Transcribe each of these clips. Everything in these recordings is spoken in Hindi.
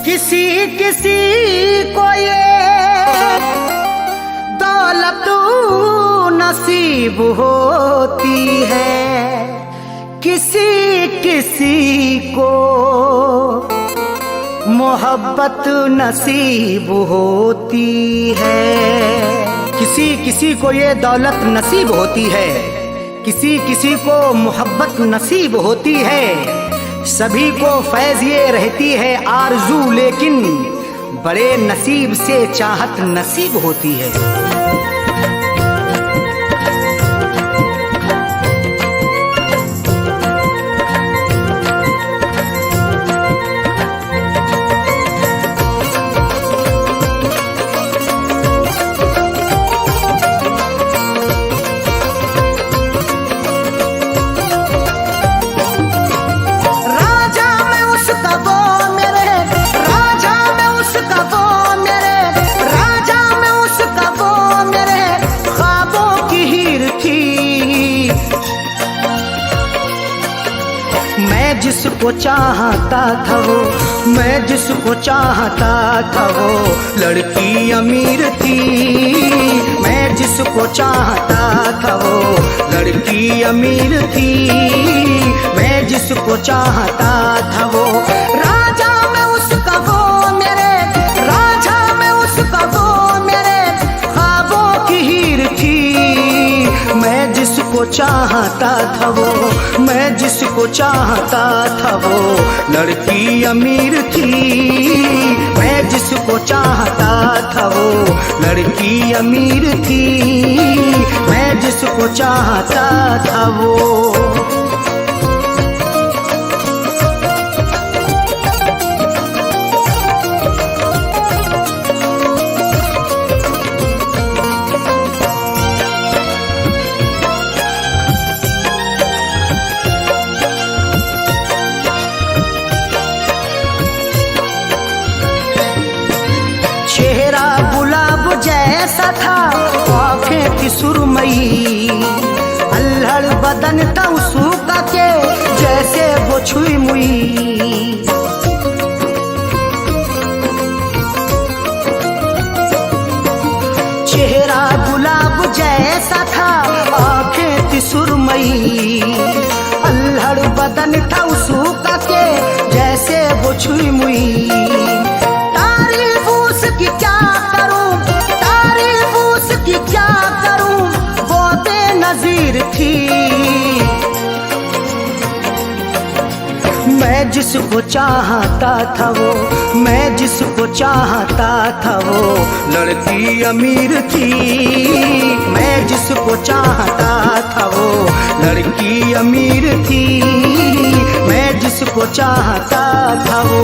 किसी किसी को ये दौलत नसीब होती है, किसी किसी को मोहब्बत नसीब होती है। किसी किसी को ये दौलत नसीब होती है, किसी किसी को मोहब्बत नसीब होती है। सभी को फैज़ ये रहती है आरज़ू, लेकिन बड़े नसीब से चाहत नसीब होती है। जिसको चाहता था वो, मैं जिसको चाहता था वो लड़की अमीर थी। मैं जिसको चाहता था वो लड़की अमीर थी। मैं जिसको चाहता था वो राजा में उसका वो मेरे, राजा में उसका वो मेरे ख्वाबों की हीर थी। मैं जिसको चाहता था वो, मैं जिसको चाहता था वो लड़की अमीर थी। मैं जिसको चाहता था वो लड़की अमीर थी। मैं जिसको चाहता था वो। चेहरा गुलाब जैसा था, आँखें थी सुरमई, अल्हड़ बदन था उसका के जैसे वो छुई मुई। चेहरा गुलाब जैसा था, आँखें थी सुरमई, अल्हड़ बदन था उसका के जैसे वो छुई मुई। की क्या करूं, तारीफ उसकी क्या करूं, वो बेनज़ीर थी। मैं जिसको चाहता था वो, मैं जिसको चाहता था वो लड़की अमीर थी। मैं जिसको चाहता था वो लड़की अमीर थी। मैं जिसको चाहता था वो।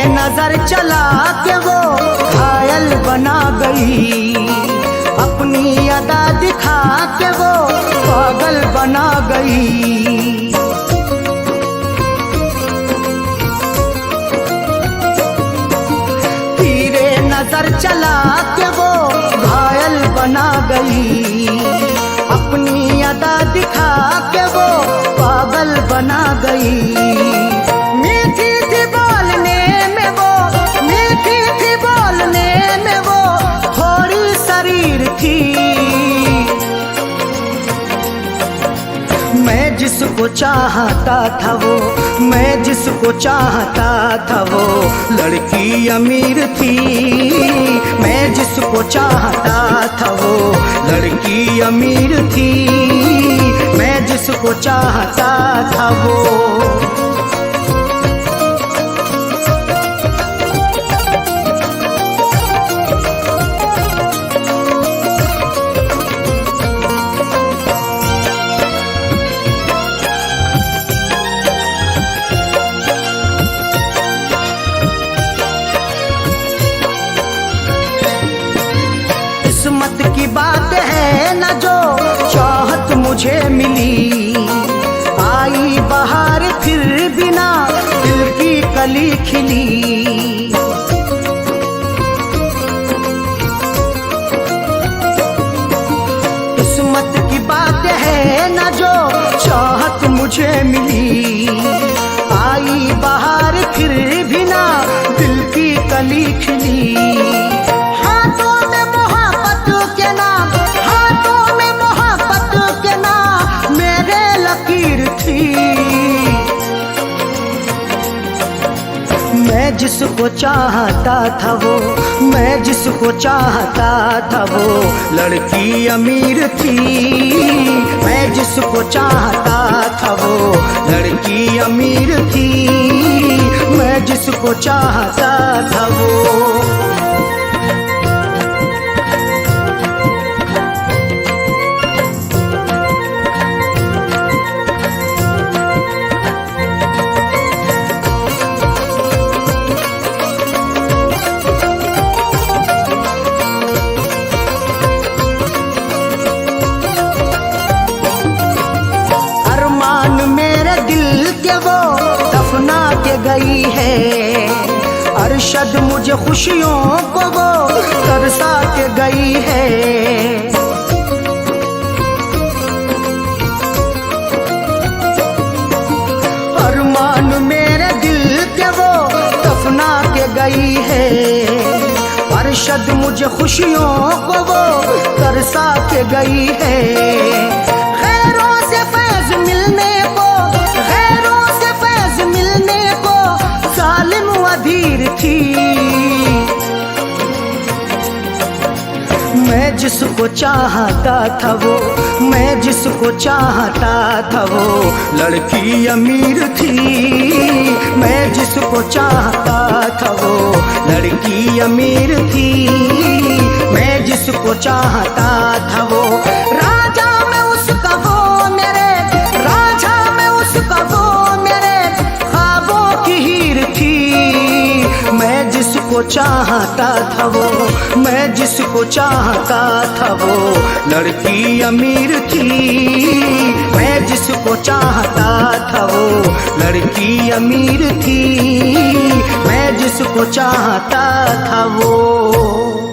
नजर चला के वो घायल बना गई, अपनी अदा दिखा के वो पागल बना गई। तीरे नजर चला के वो घायल बना गई, अपनी अदा दिखा के वो पागल बना गई। मीठी थी बोलने में वो, मीठी थी बोलने में वो, थोड़ी शरीर थी। मैं जिसको चाहता था वो, मैं जिसको चाहता था वो लड़की अमीर थी। मैं जिसको चाहता था वो लड़की अमीर थी। मैं जिसको चाहता था वो। किस्मत की बात है न जो मुझे मिली। आई बहार फिर बिना दिल की कली खिली। किस्मत की बात है न जो चाहत मुझे मिली। आई बहार फिर भी ना दिल की कली खिली। हाथों में मोहब्बत के नाम, हाथों में मोहब्बत के नाम मेरे लकीर थी। मैं जिसको चाहता था वो, मैं जिसको चाहता था वो लड़की अमीर थी। मैं जिसको चाहता था वो लड़की अमीर थी। मैं जिसको चाहता था वो। वो दफना के गई है। अरशद मुझे खुशियों को वो तरसा के गई है। अरमान मेरे दिल के वो दफना के गई है। अरशद मुझे खुशियों को वो तरसा के गई है। खैरों से फैज मिलने को, जालिम अधीर थी। मैं जिसको चाहता था वो, मैं जिसको चाहता था वो लड़की अमीर थी। मैं जिसको चाहता था वो लड़की अमीर थी। मैं जिसको चाहता था वो राजा में उसका वो मेरे, राजा में उसका वो मेरे ख्वाबों की हीर थी। मैं जिसको चाहता था वो, मैं जिसको चाहता था वो लड़की अमीर थी। मैं जिसको चाहता था वो लड़की अमीर थी। मैं जिसको चाहता था वो।